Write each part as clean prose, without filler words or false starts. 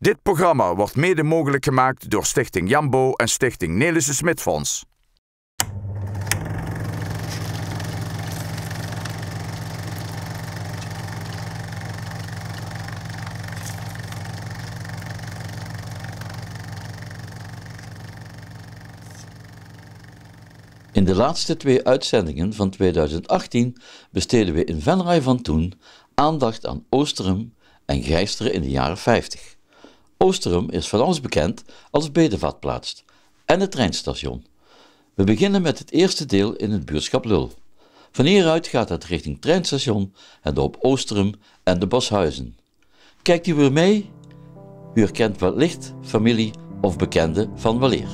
Dit programma wordt mede mogelijk gemaakt door Stichting Jambo en Stichting Nelissen Smit Fonds. In de laatste 2 uitzendingen van 2018 besteden we in Venray van Toen aandacht aan Oosterum en Gijsteren in de jaren 50. Oosterum is van ons bekend als bedevaartplaats en het treinstation. We beginnen met het eerste deel in het buurtschap Lul. Van hieruit gaat het richting treinstation en op Oosterum en de Boshuizen. Kijkt u weer mee? U herkent wellicht familie of bekenden van weleer.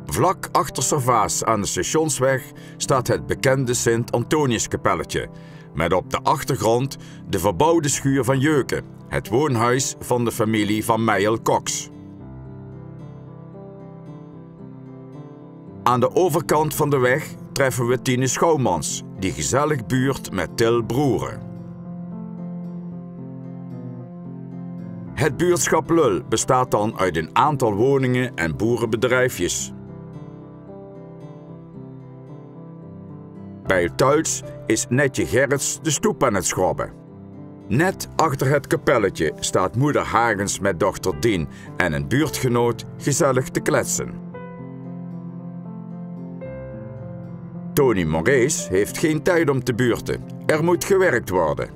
Vlak achter Servaas aan de Stationsweg staat het bekende Sint-Antoniuskapelletje, met op de achtergrond de verbouwde schuur van Jeuken, het woonhuis van de familie van Meijel-Cox. Aan de overkant van de weg treffen we Tine Schouwmans, die gezellig buurt met Til Broeren. Het buurtschap Lul bestaat dan uit een aantal woningen en boerenbedrijfjes. Bij het thuis is Netje Gerrits de stoep aan het schrobben. Net achter het kapelletje staat moeder Hagens met dochter Dien en een buurtgenoot gezellig te kletsen. Tony Morees heeft geen tijd om te buurten. Er moet gewerkt worden.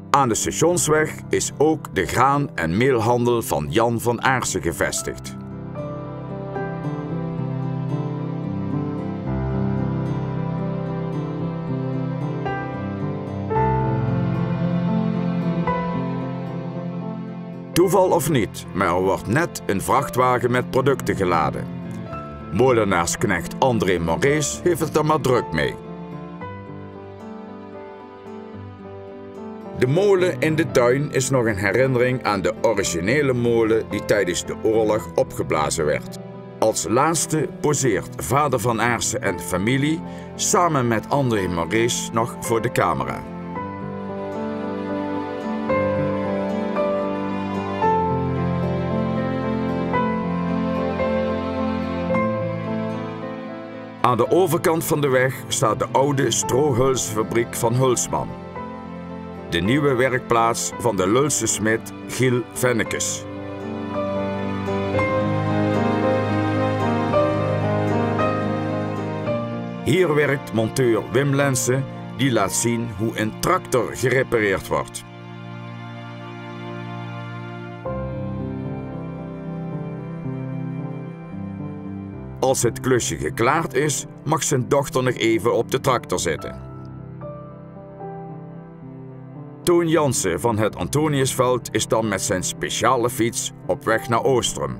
Aan de Stationsweg is ook de graan- en meelhandel van Jan van Aarsen gevestigd. Toeval of niet, maar er wordt net een vrachtwagen met producten geladen. Molenaarsknecht André Morees heeft het er maar druk mee. De molen in de tuin is nog een herinnering aan de originele molen die tijdens de oorlog opgeblazen werd. Als laatste poseert vader van Aarsen en de familie samen met André Morees nog voor de camera. Aan de overkant van de weg staat de oude strohulsfabriek van Hulsman. De nieuwe werkplaats van de Lulse smid Giel Vennekes. Hier werkt monteur Wim Lensen, die laat zien hoe een tractor gerepareerd wordt. Als het klusje geklaard is, mag zijn dochter nog even op de tractor zitten. Toon Jansen van het Antoniusveld is dan met zijn speciale fiets op weg naar Oosterum.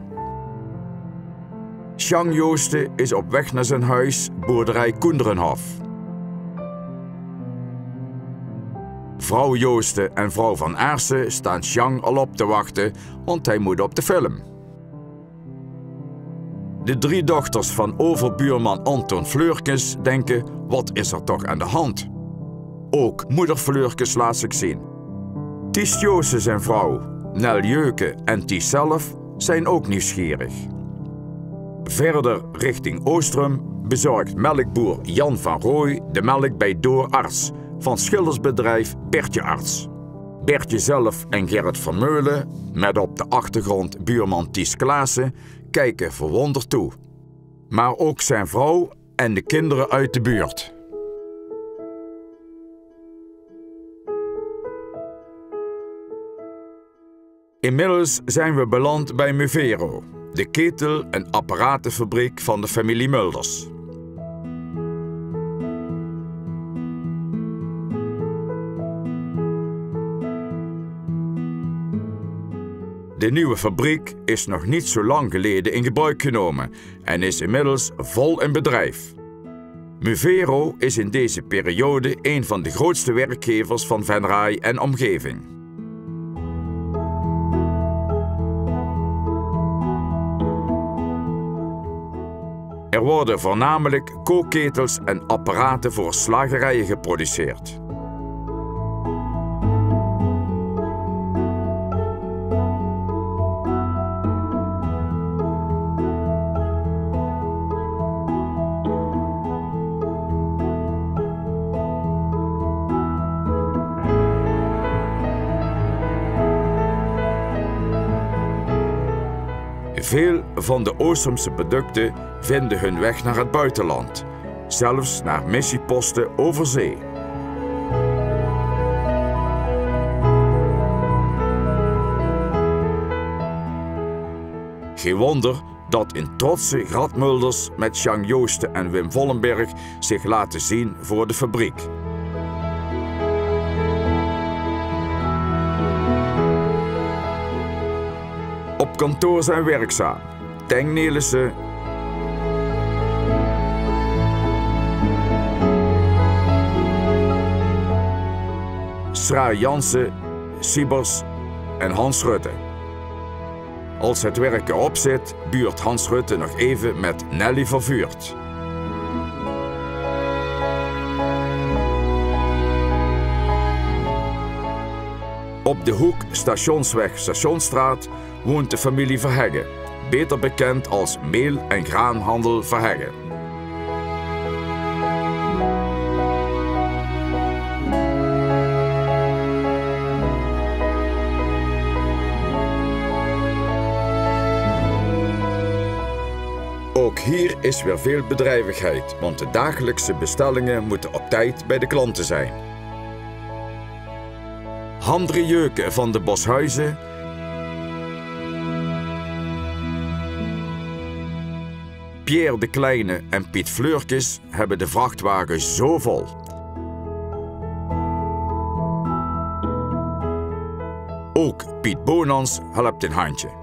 Jean Joosten is op weg naar zijn huis, boerderij Koenderenhof. Vrouw Joosten en vrouw van Aarsen staan Jean al op te wachten, want hij moet op de film. De 3 dochters van overbuurman Anton Fleurkes denken, wat is er toch aan de hand? Ook moeder Fleurkes laat zich zien. Ties Joosten zijn vrouw, Nel Jeuken en Ties zelf zijn ook nieuwsgierig. Verder richting Oosterum bezorgt melkboer Jan van Rooij de melk bij Door Arts van schildersbedrijf Bertje Arts. Bertje zelf en Gerrit Vermeulen, met op de achtergrond buurman Ties Klaassen, kijken verwonderd toe. Maar ook zijn vrouw en de kinderen uit de buurt. Inmiddels zijn we beland bij Muvero, de ketel- en apparatenfabriek van de familie Mulders. De nieuwe fabriek is nog niet zo lang geleden in gebruik genomen en is inmiddels vol in bedrijf. Muvero is in deze periode een van de grootste werkgevers van Venray en omgeving. Er worden voornamelijk kookketels en apparaten voor slagerijen geproduceerd. Veel van de Oostrumse producten vinden hun weg naar het buitenland, zelfs naar missieposten over zee. Geen wonder dat in trotse Gradmulders met Jean Joosten en Wim Vollenberg zich laten zien voor de fabriek. Op kantoor zijn werkzaam Teng Nelissen, Sra Jansen, Siebers en Hans Rutte. Als het werk erop zit, buurt Hans Rutte nog even met Nelly Vervuurt. Op de hoek Stationsweg-Stationsstraat woont de familie Verheggen, beter bekend als Meel- en Graanhandel Verheggen. Ook hier is weer veel bedrijvigheid, want de dagelijkse bestellingen moeten op tijd bij de klanten zijn. Handre Jeuken van de Boshuizen, Pierre de Kleine en Piet Fleurkes hebben de vrachtwagen zo vol. Ook Piet Bonans helpt een handje.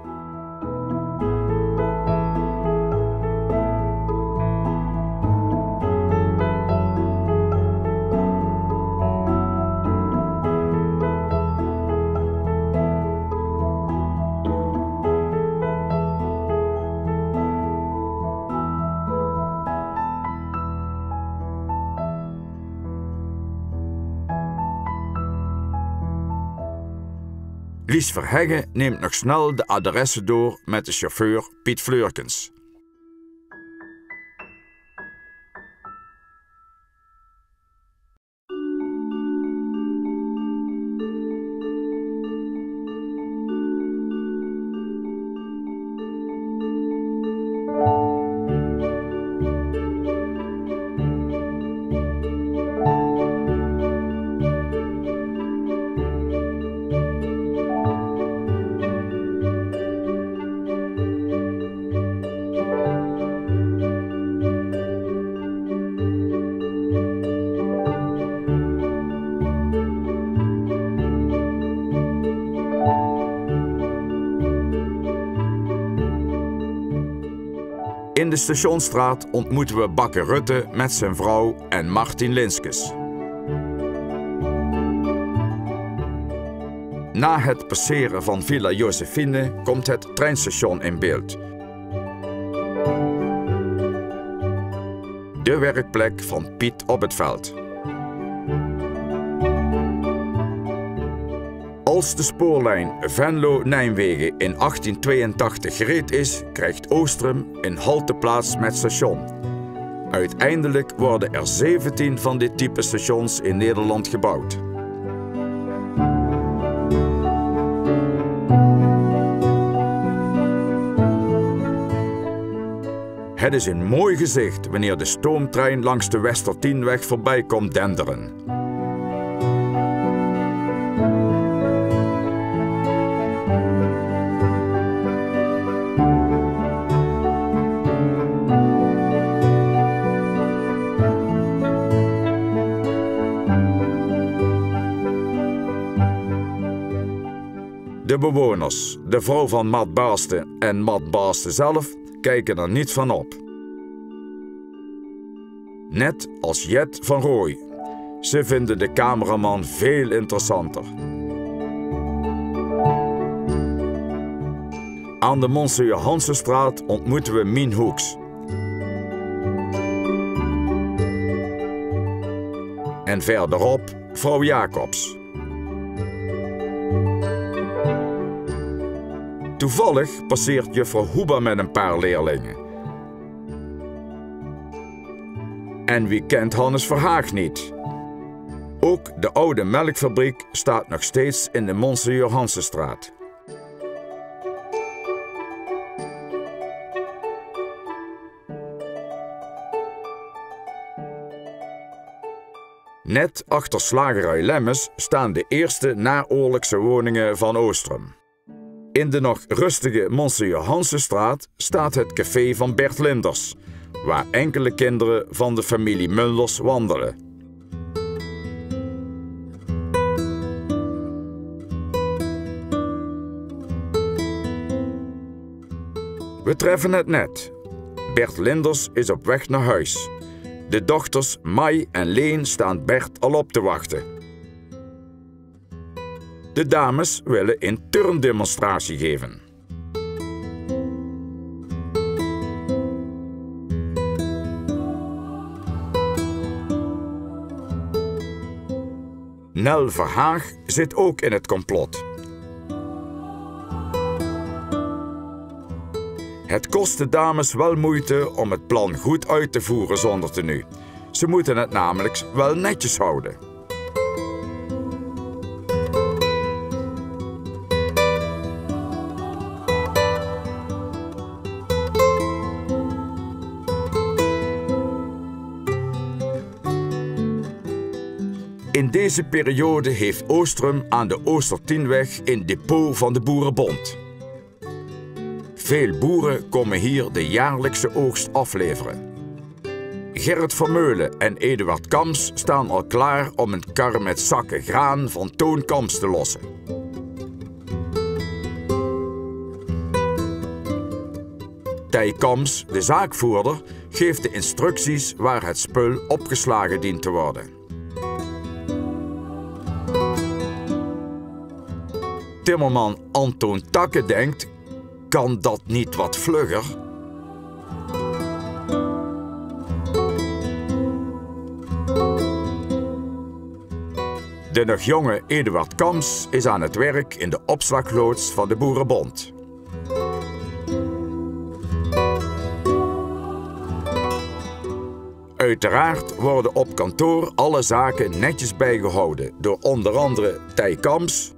Lies Verheggen neemt nog snel de adressen door met de chauffeur Piet Fleurkens. In de Stationsstraat ontmoeten we Bakker Rutte met zijn vrouw en Martin Linskes. Na het passeren van Villa Josephine komt het treinstation in beeld. De werkplek van Piet op het veld. Als de spoorlijn Venlo-Nijmegen in 1882 gereed is, krijgt Oostrum een halteplaats met station. Uiteindelijk worden er 17 van dit type stations in Nederland gebouwd. Het is een mooi gezicht wanneer de stoomtrein langs de Westertienweg voorbij komt denderen. De bewoners, de vrouw van Mat Baaste en Mat Baaste zelf, kijken er niet van op. Net als Jet van Rooij. Ze vinden de cameraman veel interessanter. Aan de Monsieur Hansenstraat ontmoeten we Mien Hoeks. En verderop vrouw Jacobs. Toevallig passeert juffrouw Huber met een paar leerlingen. En wie kent Hannes Verhaag niet? Ook de oude melkfabriek staat nog steeds in de Monsieur Hansenstraat. Net achter slagerij Lemmes staan de eerste naoorlogse woningen van Oostrum. In de nog rustige Monseigneur Hansenstraat staat het café van Bert Linders, waar enkele kinderen van de familie Mullers wandelen. We treffen het net. Bert Linders is op weg naar huis. De dochters Mai en Leen staan Bert al op te wachten. De dames willen een turndemonstratie geven. Nel Verhaag zit ook in het complot. Het kost de dames wel moeite om het plan goed uit te voeren zonder tenue. Ze moeten het namelijk wel netjes houden. In deze periode heeft Oostrum aan de Oostertienweg een depot van de Boerenbond. Veel boeren komen hier de jaarlijkse oogst afleveren. Gerrit Vermeulen en Eduard Kams staan al klaar om een kar met zakken graan van Toon Kams te lossen. Tij Kams, de zaakvoerder, geeft de instructies waar het spul opgeslagen dient te worden. Timmerman Antoon Takke denkt: kan dat niet wat vlugger? De nog jonge Eduard Kams is aan het werk in de opslagloods van de Boerenbond. Uiteraard worden op kantoor alle zaken netjes bijgehouden door onder andere Tij Kams,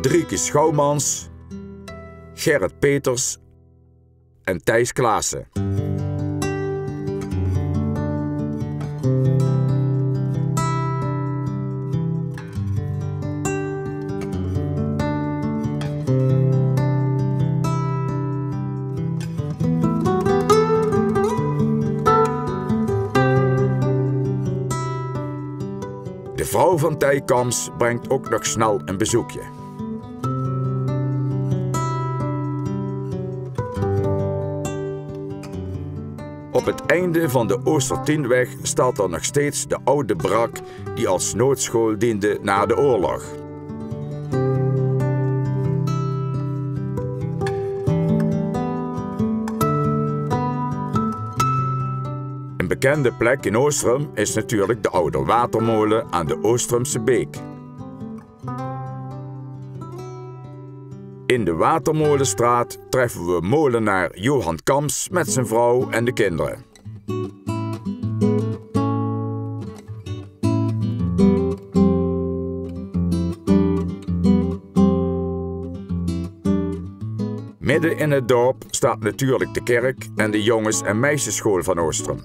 Drieke Schouwmans, Gerrit Peters en Thijs Klaassen. De vrouw van Tij Kams brengt ook nog snel een bezoekje. Op het einde van de Oostertienweg staat er nog steeds de oude brak die als noodschool diende na de oorlog. Een bekende plek in Oostrum is natuurlijk de oude watermolen aan de Oostrumse Beek. In de Watermolenstraat treffen we molenaar Johan Kams met zijn vrouw en de kinderen. Midden in het dorp staat natuurlijk de kerk en de jongens- en meisjesschool van Oostrum.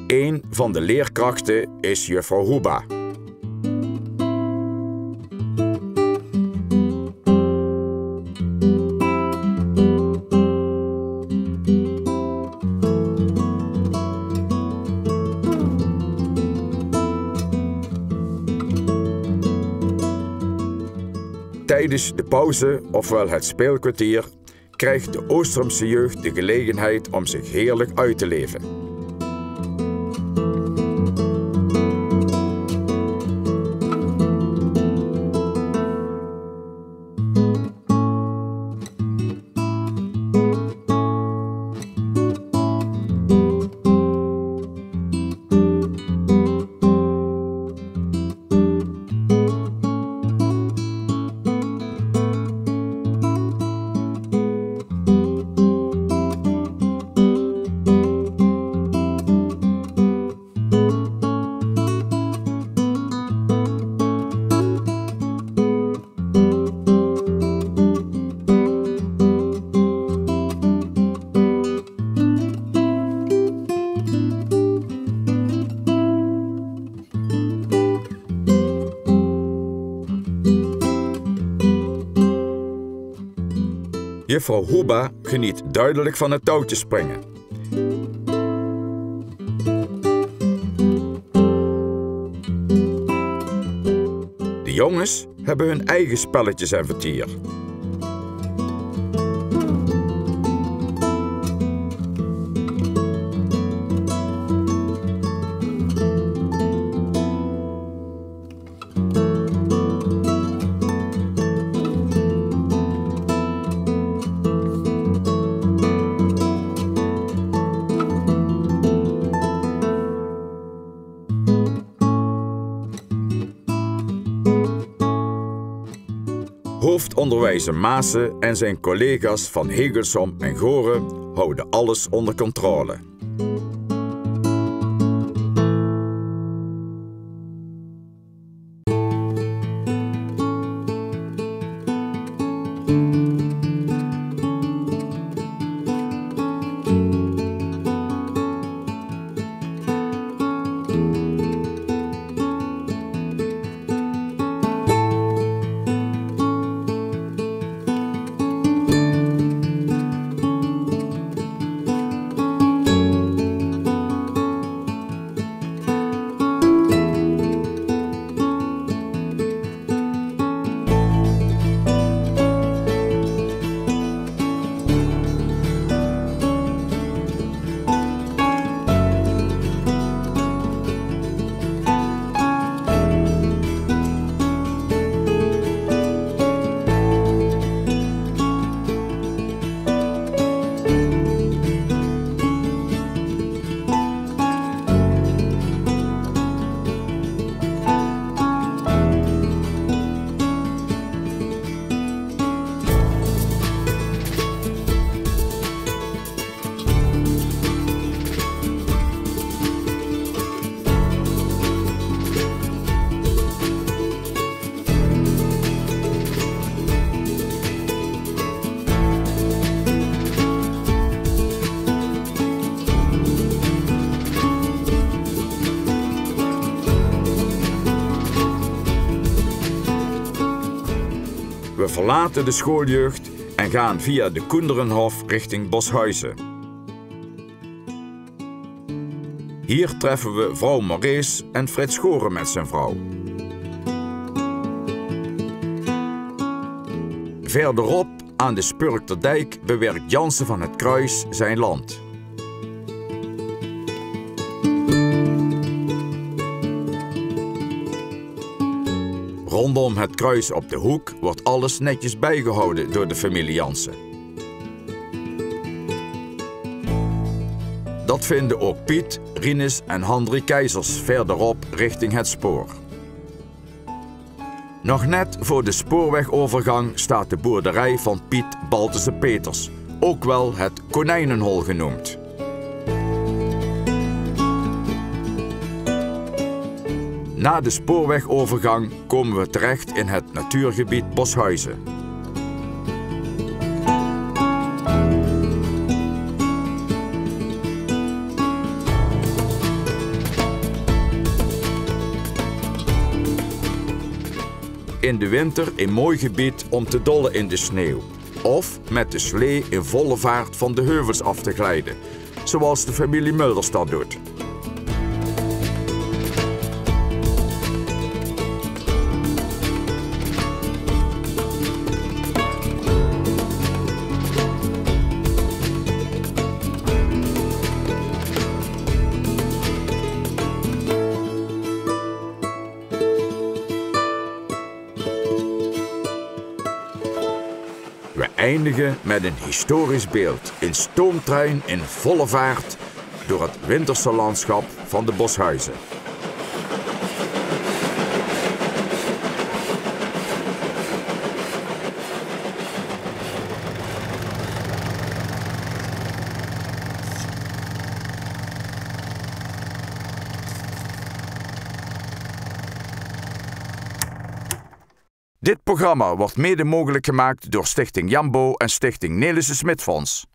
Een van de leerkrachten is juffrouw Huba. Tijdens de pauze, ofwel het speelkwartier, krijgt de Oostrumse jeugd de gelegenheid om zich heerlijk uit te leven. Juffrouw Huba geniet duidelijk van het touwtje springen. De jongens hebben hun eigen spelletjes en vertier. Hoofdonderwijzer Maassen en zijn collega's van Hegelsom en Goren houden alles onder controle. We verlaten de schooljeugd en gaan via de Koenderenhof richting Boshuizen. Hier treffen we vrouw Maurice en Frits Goren met zijn vrouw. Verderop aan de Spurkterdijk bewerkt Jansen van het Kruis zijn land. Rondom het kruis op de hoek wordt alles netjes bijgehouden door de familie Jansen. Dat vinden ook Piet, Rinus en Handrie Keizers verderop richting het spoor. Nog net voor de spoorwegovergang staat de boerderij van Piet Baltese Peters, ook wel het Konijnenhol genoemd. Na de spoorwegovergang komen we terecht in het natuurgebied Boshuizen. In de winter een mooi gebied om te dollen in de sneeuw. Of met de slee in volle vaart van de heuvels af te glijden, zoals de familie Mulders dat doet. We eindigen met een historisch beeld, een stoomtrein in volle vaart door het winterse landschap van de Boshuizen. Dit programma wordt mede mogelijk gemaakt door Stichting Jambo en Stichting Nelissen Smit Fonds.